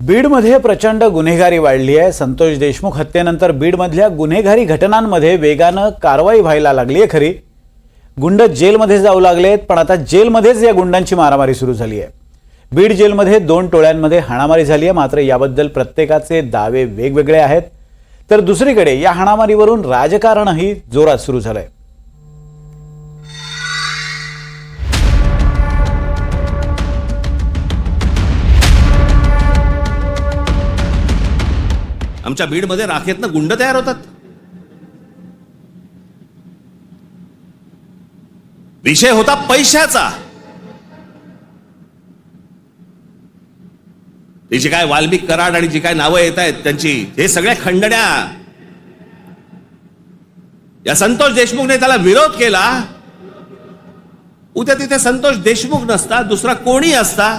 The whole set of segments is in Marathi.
बीडमध्ये प्रचंड गुन्हेगारी वाढली आहे। संतोष देशमुख हत्येनंतर बीडमधल्या गुन्हेगारी घटनांमध्ये वेगानं कारवाई व्हायला लागली आहे। खरी गुंड जेलमध्ये जाऊ लागलेत, पण आता जेलमध्येच या गुंडांची मारामारी सुरू झाली आहे। बीड जेलमध्ये 2 टोळ्यांमध्ये हाणामारी झाली आहे। मात्र याबद्दल प्रत्येकाचे दावे वेगवेगळे आहेत। तर दुसरीकडे या हाणामारीवरून राजकारणही जोरात सुरू झालंय। आमच्या बीडमध्ये राखेतनं गुंड तयार होतात। विषय होता पैशाचा। ही जी काय वाल्मिक कराड आणि जी काय नावं येत आहेत त्यांची, हे सगळ्या खंडण्या, या संतोष देशमुखने त्याला विरोध केला। उद्या तिथे संतोष देशमुख नसता, दुसरा कोणी असता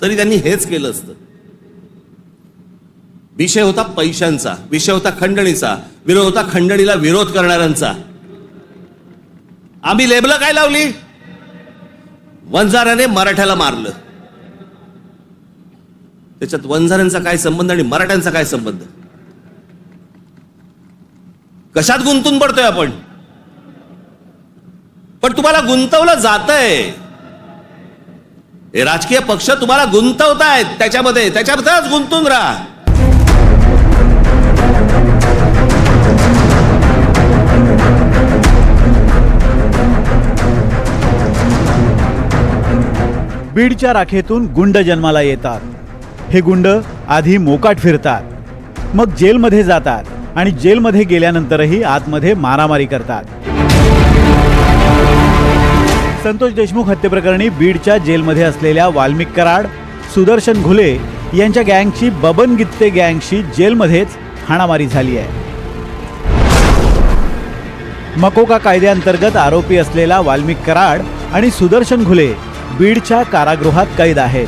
तरी त्यांनी हेच केलं असतं। विषय होता पैशांचा, विषय होता खंडणीचा, विरोध होता खंडणीला विरोध करणाऱ्यांचा। आम्ही लेबल काय लावली? वंजाराने मराठ्याला मारलं। त्याच्यात वंजारांचा काय संबंध आणि मराठ्यांचा काय संबंध? कशात गुंतून पडतोय आपण? पण तुम्हाला गुंतवलं जातंय, हे राजकीय पक्ष तुम्हाला गुंतवतायत त्याच्यामध्येच गुंतून राहा। बीडच्या राखेतून गुंड जन्माला येतात। हे गुंड आधी मोकाट फिरतात, मग जेलमध्ये जातात आणि जेलमध्ये गेल्यानंतरही आतमध्ये मारामारी करतात। संतोष देशमुख हत्येप्रकरणी बीडच्या जेलमध्ये असलेल्या वाल्मिक कराड, सुदर्शन घुले यांच्या गँगची बबन गित्ते गँगशी जेलमध्येच हाणामारी झाली आहे। मकोका कायद्याअंतर्गत आरोपी असलेला वाल्मिक कराड आणि सुदर्शन घुले बीडच्या कारागृहात कैद आहेत।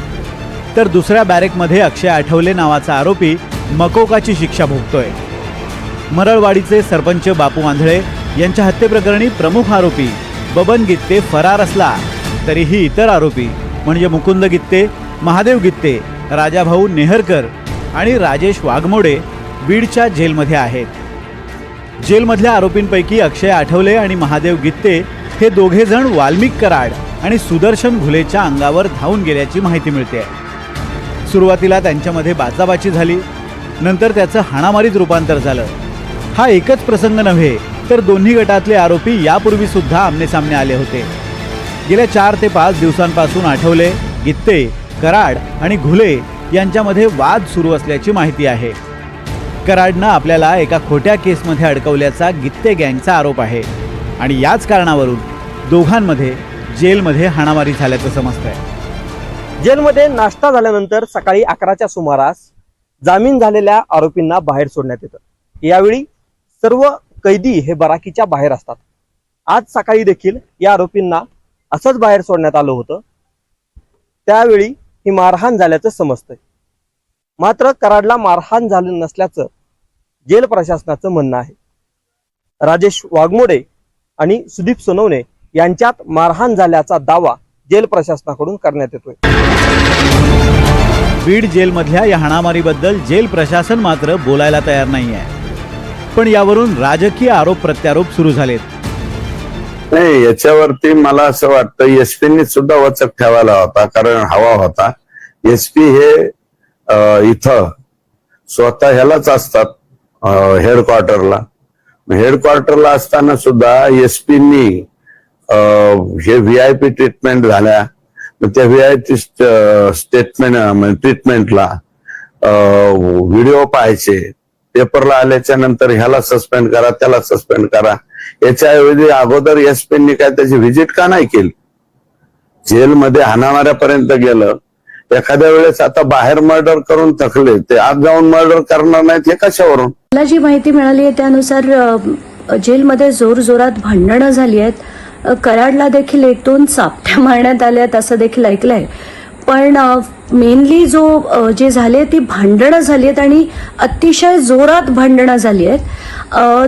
तर दुसऱ्या बॅरेकमध्ये अक्षय आठवले नावाचा आरोपी मकोकाची शिक्षा भोगतोय। मरळवाडीचे सरपंच बापू आंधळे यांच्या हत्येप्रकरणी प्रमुख आरोपी बबन गित्ते फरार असला तरीही इतर आरोपी म्हणजे मुकुंद गित्ते, महादेव गित्ते, राजाभाऊ नेहरकर आणि राजेश वाघमोडे बीडच्या जेलमध्ये आहेत। जेलमधल्या आरोपींपैकी अक्षय आठवले आणि महादेव गित्ते हे दोघे जण वाल्मिक कराड आणि सुदर्शन घुलेच्या अंगावर धावून गेल्याची माहिती मिळते। सुरुवातीला त्यांच्यामध्ये बाचाबाची झाली, नंतर त्याचं हाणामारीत रूपांतर झालं। हा एकच प्रसंग नव्हे, तर दोन्ही गटातले आरोपी यापूर्वी सुद्धा आमनेसामने आले होते। गेल्या 4 ते 5 दिवसांपासून आठवले, गित्ते, कराड आणि घुले यांच्यामध्ये वाद सुरू असल्याची माहिती आहे। कराडनं आपल्याला एका खोट्या केसमध्ये अडकवल्याचा गित्ते गँगचा आरोप आहे आणि याच कारणावरून दोघांमध्ये जेलमध्ये हाणामारी झाल्याचं समजतंय। जेलमध्ये नाश्ता झाल्यानंतर सकाळी 11च्या सुमारास जामीन झालेल्या आरोपींना बाहेर सोडण्यात येतं। यावेळी सर्व कैदी हे बराकीच्या बाहेर असतात। आज सकाळी देखील या आरोपींना असंच बाहेर सोडण्यात आलं होतं। त्यावेळी ही मारहाण झाल्याचं समजतंय। मात्र कराडला मारहाण झालं नसल्याचं जेल प्रशासनाचं म्हणणं आहे। राजेश वाघमोडे आणि सुदीप सोनवणे यांच्यात मारहाण झाल्याचा दावा जेल प्रशासनाकडून करण्यात येतोय। बीड जेलमधल्या या हाणामारीबद्दल जेल प्रशासन मात्र बोलायला तयार नाहीये, पण यावरून राजकीय आरोप प्रत्यारोप सुरू झालेत। नाही, याच्यावरती मला असं वाटतं एसपींनी सुद्धा वचक ठेवायला होता, कारण हवा होता। एसपी हे इथं स्वतः ह्यालाच असतात, हेडक्वार्टरला असताना सुद्धा एसपींनी हे व्हीआयपी ट्रीटमेंट झाल्या, त्या व्हीआयपी ट्रीटमेंटला व्हिडिओ पाहायचे, पेपरला आल्याच्या नंतर ह्याला सस्पेंड करा, त्याला सस्पेंड करा। याच्याऐवजी अगोदर एसपींनी काय त्याची व्हिजिट का नाही केली? जेलमध्ये हाणामाऱ्यापर्यंत गेलं, एखाद्या वेळेस आता बाहेर मर्डर करून थकले, ते आत जाऊन मर्डर करणार नाहीत हे कशावरून? मला जी माहिती मिळाली आहे त्यानुसार जेलमध्ये जोरजोरात भांडणं झाली आहेत। कराडला देखील 1-2 चापट्या मारण्यात आल्यात असं देखील ऐकलंय। पण मेनली जे झाले ती भांडणं झाली आहेत आणि अतिशय जोरात भांडणं झाली आहेत।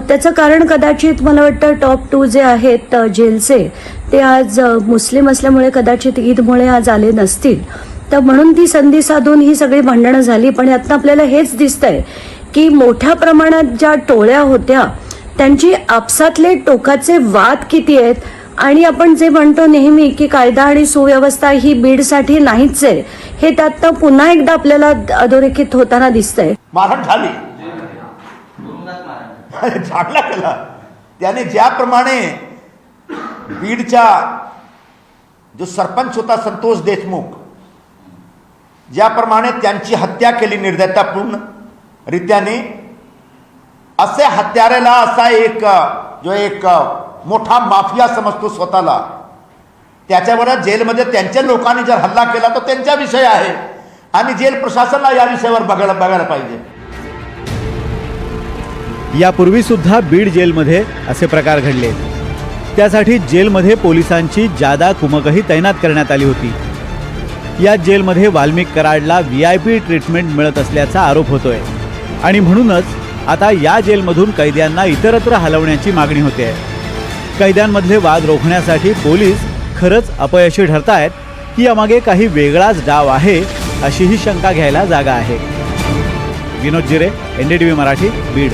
त्याचं कारण कदाचित मला वाटतं टॉप 2 जे आहेत जेलचे ते आज मुस्लिम असल्यामुळे कदाचित ईदमुळे आज आले नसतील। तर म्हणून ती संधी साधून ही सगळी भांडणं झाली. पण यातनं आपल्याला हेच दिसतंय की मोठ्या प्रमाणात ज्या टोळ्या होत्या त्यांची आपसातले टोकाचे वाद किती आहेत. आणि आपण जे म्हणतो नेहमी की कायदा आणि सुव्यवस्था ही बीडसाठी नाहीच आहे, हे त्यातनं पुन्हा एकदा आपल्याला अधोरेखित होताना दिसतंय. मारहाण झाली, चांगला केला त्याने. ज्याप्रमाणे बीडचा जो सरपंच होता संतोष देशमुख, ज्याप्रमाणे त्यांची हत्या केली निर्दयतापूर्ण रीत्याने, असे हत्यारेला असा एक मोठा माफिया समजतो स्वतःला, त्याच्यावर जेलमध्ये त्यांच्या लोकांनी जर हल्ला केला तर त्यांचा विषय आहे आणि जेल प्रशासनाला या विषयावर बघायला पाहिजे. यापूर्वी सुद्धा बीड जेलमध्ये असे प्रकार घडले. त्यासाठी जेलमध्ये पोलिसांची जादा कुमकही तैनात करण्यात आली होती. या जेलमध्ये वाल्मिक कराडला VIP ट्रीटमेंट मिळत असल्याचा आरोप होतोय आणि म्हणूनच आता या जेलमधून कैद्यांना इतरत्र हलवण्याची मागणी होते आहे. कैद्यांमधले वाद रोखण्यासाठी पोलीस खरंच अपयशी ठरतायत की यामागे काही वेगळाच डाव आहे, अशीही शंका घ्यायला जागा आहे. विनोद जिरे, NDTV मराठी, बीड.